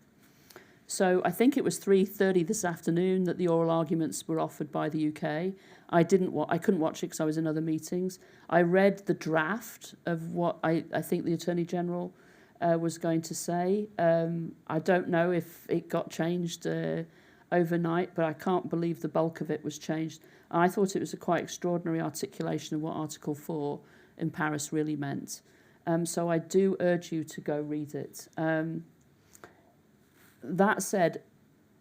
So I think it was 3:30 this afternoon that the oral arguments were offered by the UK. I couldn't watch it because I was in other meetings. I read the draft of what I think the Attorney General was going to say. I don't know if it got changed overnight, but I can't believe the bulk of it was changed. I thought it was a quite extraordinary articulation of what Article 4 in Paris really meant. So I do urge you to go read it. That said,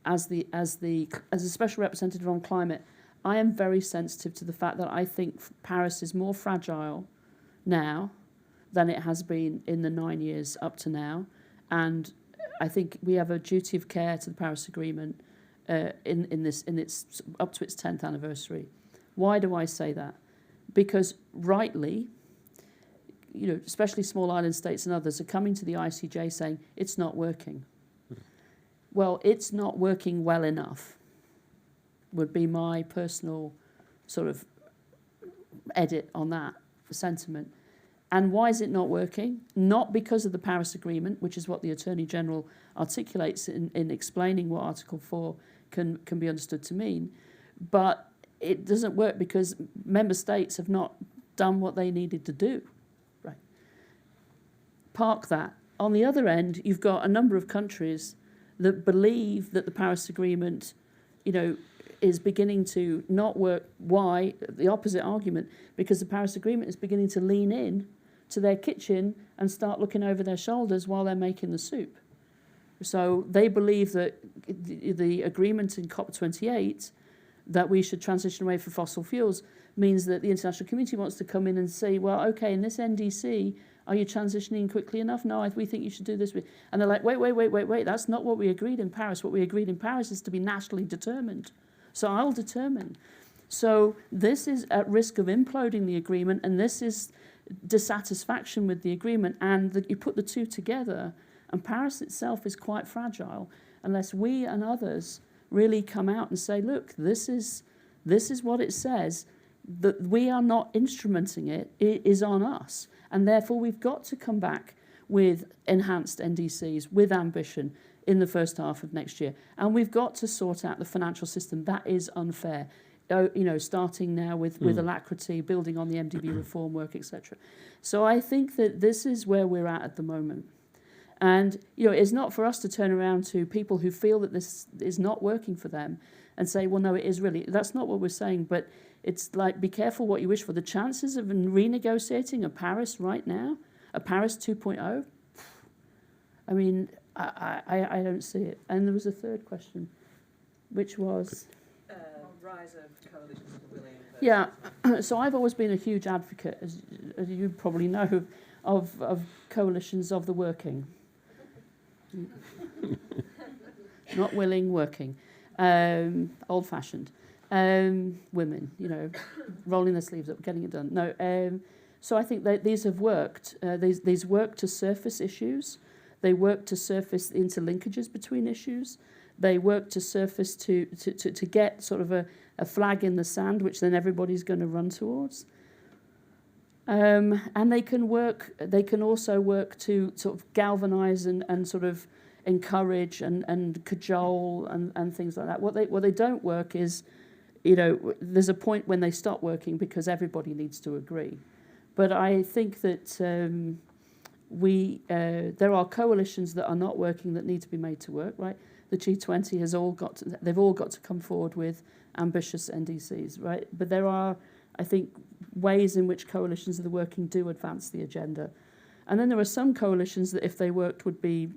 as a special representative on climate, I am very sensitive to the fact that I think Paris is more fragile now than it has been in the 9 years up to now. And I think we have a duty of care to the Paris Agreement in its up to its 10th anniversary. Why do I say that? Because rightly, you know, especially small island states and others are coming to the ICJ saying it's not working. Well, it's not working well enough, would be my personal sort of edit on that sentiment. And why is it not working? Not because of the Paris Agreement, which is what the Attorney General articulates in explaining what Article 4 can be understood to mean, but it doesn't work because member states have not done what they needed to do. Right. Park that. On the other end, you've got a number of countries that believe that the Paris Agreement, you know, is beginning to not work. Why? The opposite argument, because the Paris Agreement is beginning to lean in to their kitchen and start looking over their shoulders while they're making the soup. So they believe that the agreement in COP28 that we should transition away from fossil fuels means that the international community wants to come in and say, well, okay, in this NDC, are you transitioning quickly enough? No, we think you should do this. And they're like, wait, that's not what we agreed in Paris. What we agreed in Paris is to be nationally determined. So I'll determine. So this is at risk of imploding the agreement, and this is dissatisfaction with the agreement. And you put the two together, and Paris itself is quite fragile unless we and others really come out and say, look, this is what it says, that we are not instrumenting it is on us. And therefore, we've got to come back with enhanced NDCs, with ambition in the first half of next year. And we've got to sort out the financial system. That is unfair. You know, starting now with alacrity, building on the MDB reform work, etc. So I think that this is where we're at the moment. And, you know, it's not for us to turn around to people who feel that this is not working for them and say, well, no, it is really. That's not what we're saying. But it's like, be careful what you wish for. The chances of renegotiating a Paris right now, a Paris 2.0, I mean, I don't see it. And there was a third question, which was... rise of coalitions of the willing. Yeah, so I've always been a huge advocate, as you probably know, of coalitions of the working. Not willing, working. Old-fashioned. Women, you know, rolling their sleeves up, getting it done. No, so I think that these have worked. These work to surface issues. They work to surface the interlinkages between issues. They work to surface to get sort of a flag in the sand, which then everybody's going to run towards. And they can also work to sort of galvanise and sort of encourage and cajole and things like that. What they don't work is, you know, there's a point when they stop working because everybody needs to agree. But I think that there are coalitions that are not working that need to be made to work, right? The G20 they've all got to come forward with ambitious NDCs, right? But there are I think, ways in which coalitions of the working do advance the agenda. And then there are some coalitions that, if they worked, would be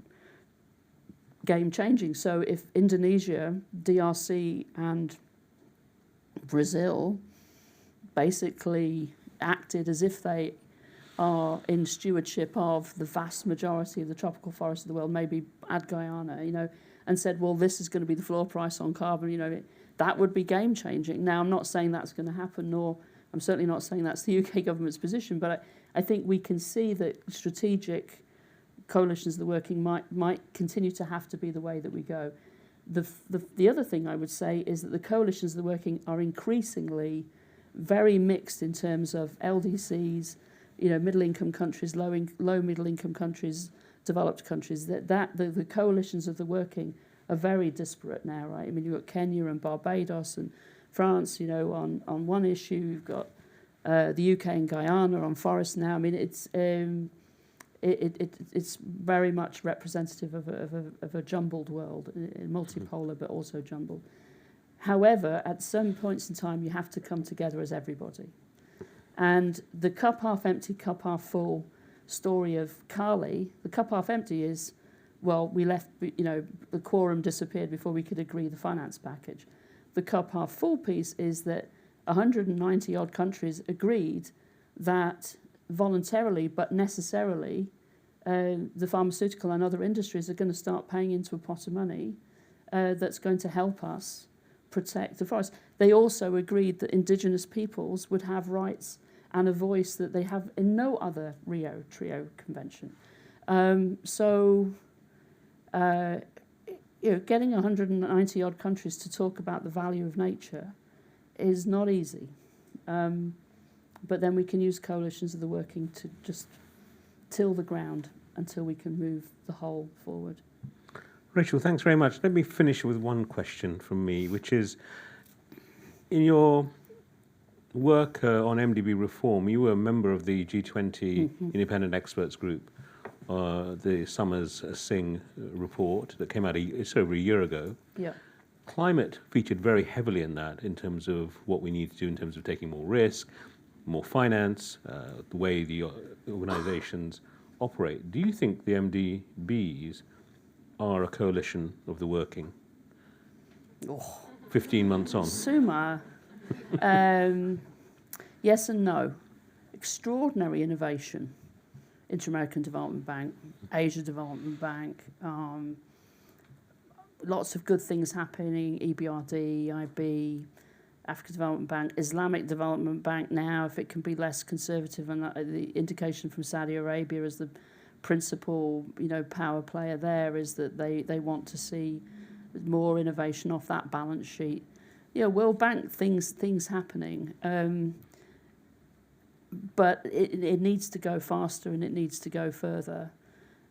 game-changing. So if Indonesia, DRC and Brazil basically acted as if they are in stewardship of the vast majority of the tropical forests of the world, maybe add Guyana, and said, well, this is going to be the floor price on carbon, that would be game-changing. Now, I'm not saying that's going to happen, nor I'm certainly not saying that's the UK government's position, but I think we can see that strategic coalitions of the working might continue to have to be the way that we go. The other thing I would say is that the coalitions of the working are increasingly very mixed in terms of LDCs, middle-income countries, low middle-income countries, developed countries. The coalitions of the working are very disparate now, right? I mean, you've got Kenya and Barbados and France, on one issue. You've got the UK and Guyana on forests now. I mean, it's very much representative of a jumbled world, multipolar but also jumbled. However, at some points in time, you have to come together as everybody. And the cup half empty, cup half full story of Cali, the cup half empty is, well, we left, the quorum disappeared before we could agree the finance package. The cup half full piece is that 190 odd countries agreed that voluntarily but necessarily the pharmaceutical and other industries are going to start paying into a pot of money that's going to help us protect the forest. They also agreed that indigenous peoples would have rights and a voice that they have in no other Rio Trio convention. Getting 190 odd countries to talk about the value of nature is not easy. But then we can use coalitions of the working to just till the ground until we can move the whole forward. Rachel, thanks very much. Let me finish with one question from me, which is, in your work on MDB reform, you were a member of the G20 Independent Experts Group, the Summers Singh report that came out it's over a year ago. Yeah. Climate featured very heavily in that, in terms of what we need to do in terms of taking more risk, more finance, the way the organizations operate. Do you think the MDBs are a coalition of the working? 15 months on. Suma, yes and no. Extraordinary innovation. Inter-American Development Bank, Asia Development Bank, lots of good things happening, EBRD, IB, Africa Development Bank, Islamic Development Bank now, if it can be less conservative, and the indication from Saudi Arabia as the principal, power player there is that they want to see more innovation off that balance sheet. World Bank, things happening. But it needs to go faster and it needs to go further.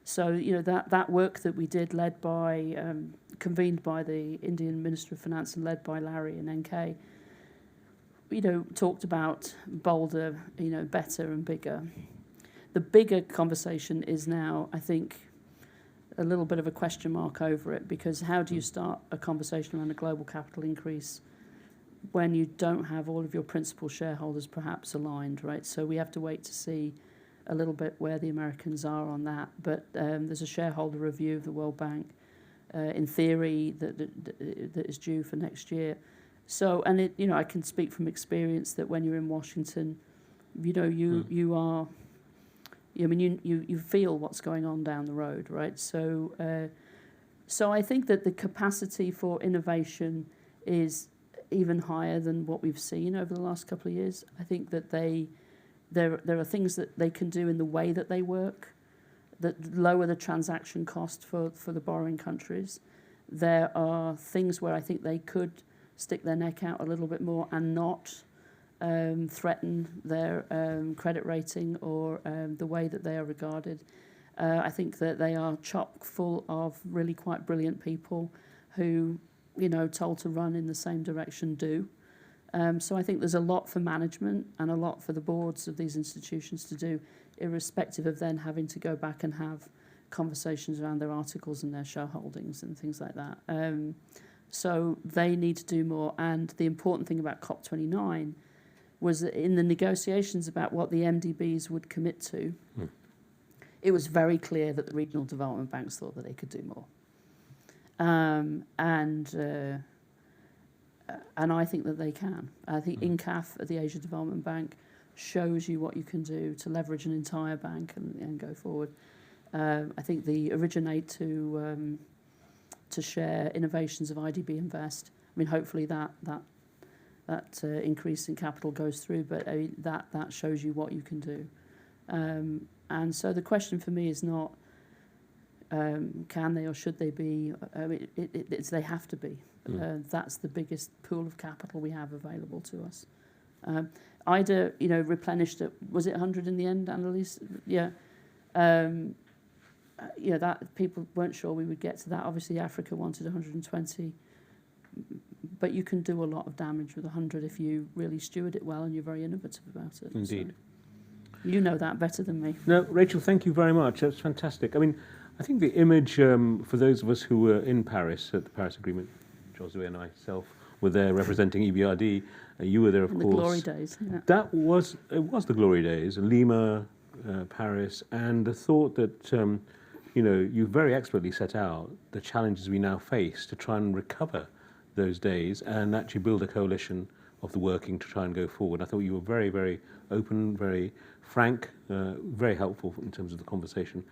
So, that work that we did, led by, convened by the Indian Minister of Finance and led by Larry and NK, talked about bolder, better and bigger. The bigger conversation is now, I think, a little bit of a question mark over it, because how do you start a conversation around a global capital increase when you don't have all of your principal shareholders perhaps aligned, right? So we have to wait to see a little bit where the Americans are on that. But there's a shareholder review of the World Bank, in theory, that is due for next year. So, and I can speak from experience that when you're in Washington, you are, you feel what's going on down the road, right? So, so I think that the capacity for innovation is even higher than what we've seen over the last couple of years. I think that there are things that they can do in the way that they work that lower the transaction cost for the borrowing countries. There are things where I think they could stick their neck out a little bit more and not threaten their credit rating or the way that they are regarded. I think that they are chock full of really quite brilliant people who, told to run in the same direction do. So I think there's a lot for management and a lot for the boards of these institutions to do, irrespective of then having to go back and have conversations around their articles and their shareholdings and things like that. So they need to do more. And the important thing about COP29 was that in the negotiations about what the MDBs would commit to, it was very clear that the regional development banks thought that they could do more. And I think that they can. I think INCAF at the Asia Development Bank shows you what you can do to leverage an entire bank and go forward. I think the Originate to share innovations of IDB Invest. I mean, hopefully that increase in capital goes through, but that shows you what you can do. And so the question for me is not can they or should they be. It's they have to be. That's the biggest pool of capital we have available to us. IDA, replenished at, was it 100 in the end, Annalise? Yeah. That people weren't sure we would get to that. Obviously, Africa wanted 120. But you can do a lot of damage with 100 if you really steward it well and you're very innovative about it. Indeed. So you know that better than me. No, Rachel, thank you very much. That's fantastic. I mean, I think the image for those of us who were in Paris at the Paris Agreement, Josue and myself were there representing EBRD. You were there, of In course. The glory days. Yeah. It was the glory days. Lima, Paris, and the thought that you very expertly set out the challenges we now face to try and recover those days and actually build a coalition of the working to try and go forward. I thought you were very, very open, very frank, very helpful in terms of the conversation.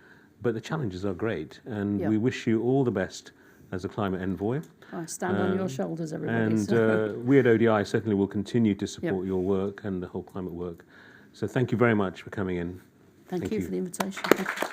But the challenges are great, and we wish you all the best as a climate envoy. I stand on your shoulders, everybody. And we at ODI certainly will continue to support your work and the whole climate work. So thank you very much for coming in. Thank you for the invitation. Thank you.